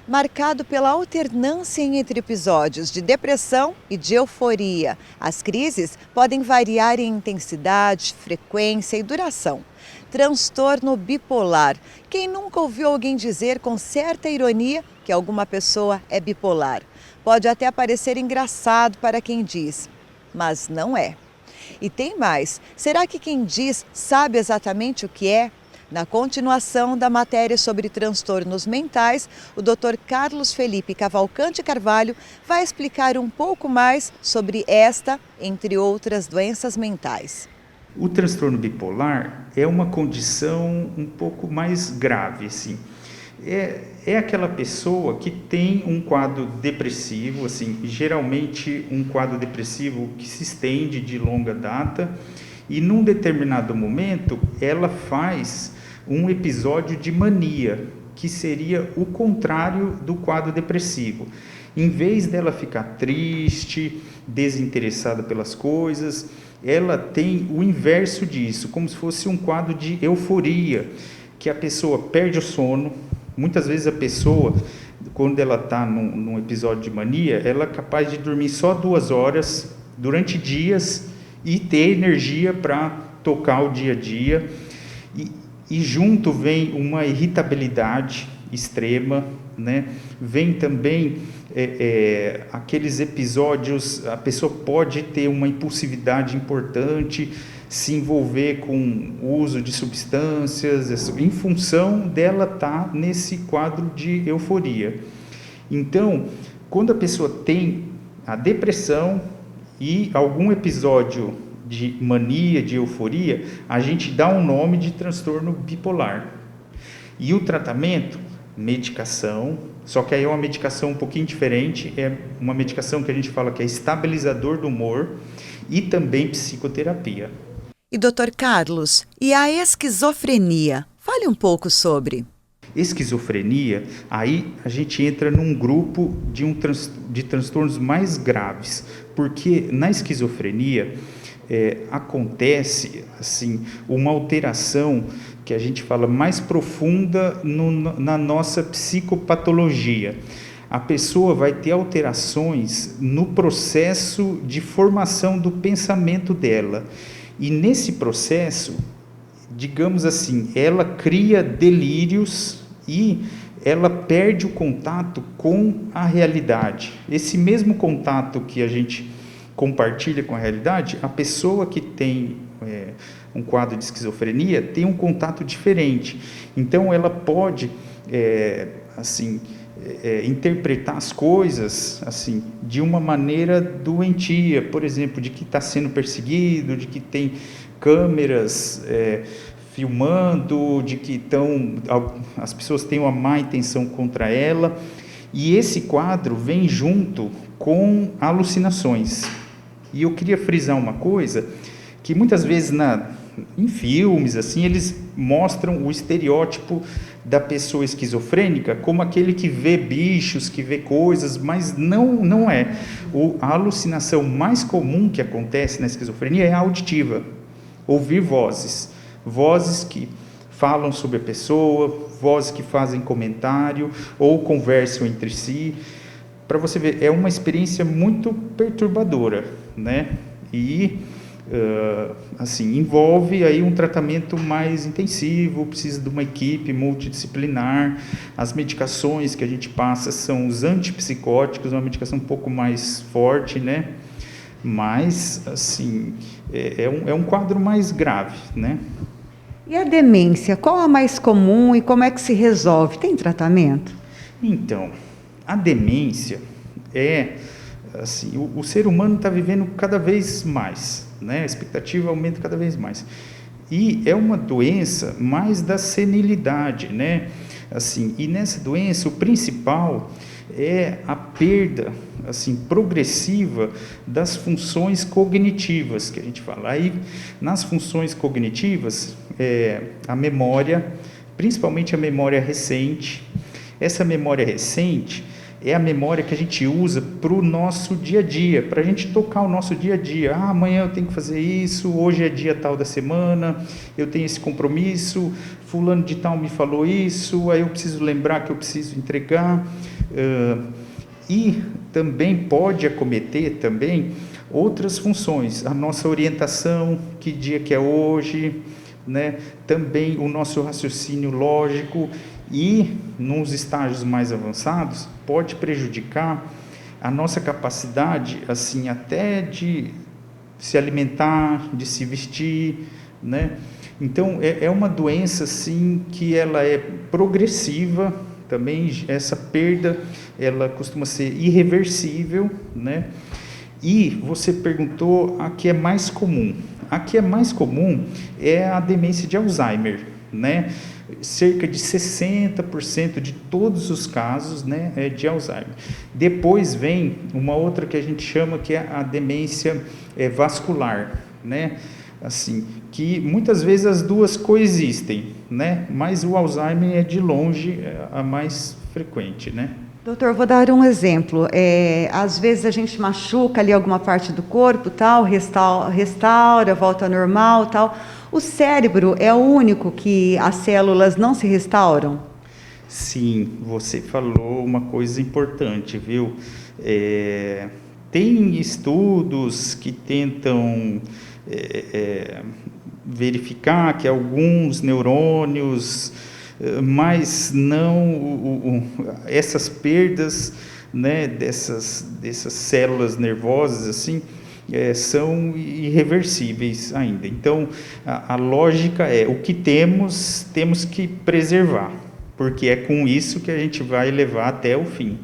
marcado pela alternância entre episódios de depressão e de euforia. As crises podem variar em intensidade, frequência e duração. Transtorno bipolar. Quem nunca ouviu alguém dizer com certa ironia que alguma pessoa é bipolar? Pode até parecer engraçado para quem diz, mas não é. E tem mais, será que quem diz sabe exatamente o que é? Na continuação da matéria sobre transtornos mentais, o Dr. Carlos Felipe Cavalcante Carvalho vai explicar um pouco mais sobre esta, entre outras doenças mentais. O transtorno bipolar é uma condição um pouco mais grave, assim. É aquela pessoa que tem um quadro depressivo, assim, geralmente um quadro depressivo que se estende de longa data e num determinado momento ela faz um episódio de mania, que seria o contrário do quadro depressivo. Em vez dela ficar triste, desinteressada pelas coisas, ela tem o inverso disso, como se fosse um quadro de euforia, que a pessoa perde o sono. Muitas vezes a pessoa, quando ela está num episódio de mania, ela é capaz de dormir só 2 horas durante dias e ter energia para tocar o dia a dia. E junto vem uma irritabilidade extrema, né? Vem também aqueles episódios, a pessoa pode ter uma impulsividade importante, se envolver com o uso de substâncias, em função dela estar nesse quadro de euforia. Então, quando a pessoa tem a depressão e algum episódio de mania, de euforia, a gente dá um nome de transtorno bipolar. E o tratamento, medicação, só que aí é uma medicação um pouquinho diferente, é uma medicação que a gente fala que é estabilizador do humor e também psicoterapia. E Dr. Carlos, e a esquizofrenia? Fale um pouco sobre. Esquizofrenia, aí a gente entra num grupo de transtornos mais graves, porque na esquizofrenia acontece assim uma alteração que a gente fala mais profunda na nossa psicopatologia. A pessoa vai ter alterações no processo de formação do pensamento dela. E nesse processo, digamos assim, ela cria delírios e ela perde o contato com a realidade. Esse mesmo contato que a gente compartilha com a realidade, a pessoa que tem um quadro de esquizofrenia tem um contato diferente. Então ela pode interpretar as coisas assim de uma maneira doentia, por exemplo, de que está sendo perseguido, de que tem câmeras filmando, de que as pessoas têm uma má intenção contra ela, e esse quadro vem junto com alucinações. E eu queria frisar uma coisa, que muitas vezes em filmes, assim, eles mostram o estereótipo da pessoa esquizofrênica como aquele que vê bichos, que vê coisas, mas não é. A alucinação mais comum que acontece na esquizofrenia é a auditiva, ouvir vozes que falam sobre a pessoa, vozes que fazem comentário ou conversam entre si. Para você ver, é uma experiência muito perturbadora, né? E envolve aí um tratamento mais intensivo, precisa de uma equipe multidisciplinar. As medicações que a gente passa são os antipsicóticos, uma medicação um pouco mais forte, né? Mas, assim, é um quadro mais grave, né? E a demência, qual a mais comum e como é que se resolve? Tem tratamento? Então, a demência o ser humano está vivendo cada vez mais, né? A expectativa aumenta cada vez mais. E é uma doença mais da senilidade, né? E nessa doença, o principal é a perda, progressiva das funções cognitivas, que a gente fala. Aí, nas funções cognitivas, a memória, principalmente a memória recente. Essa memória recente é a memória que a gente usa para o nosso dia a dia, para a gente tocar o nosso dia a dia. Amanhã eu tenho que fazer isso, hoje é dia tal da semana, eu tenho esse compromisso, fulano de tal me falou isso, aí eu preciso lembrar que eu preciso entregar. E também pode acometer também outras funções, a nossa orientação, que dia que é hoje, né? Também o nosso raciocínio lógico e, nos estágios mais avançados, pode prejudicar a nossa capacidade, assim, até de se alimentar, de se vestir, né? Então, é uma doença, assim, que ela é progressiva, também essa perda, ela costuma ser irreversível, né? E você perguntou a que é mais comum. A que é mais comum é a demência de Alzheimer, né? Cerca de 60% de todos os casos, né, é de Alzheimer. Depois vem uma outra que a gente chama que é a demência vascular, né? Assim, que muitas vezes as duas coexistem, né? Mas o Alzheimer é de longe a mais frequente, né? Doutor, vou dar um exemplo. Às vezes a gente machuca ali alguma parte do corpo, tal, restaura, volta ao normal, tal. O cérebro é o único que as células não se restauram? Sim, você falou uma coisa importante, viu? Tem estudos que tentam verificar que alguns neurônios, mas não essas perdas, né, dessas células nervosas assim, são irreversíveis ainda. Então a lógica é o que temos que preservar, porque é com isso que a gente vai levar até o fim.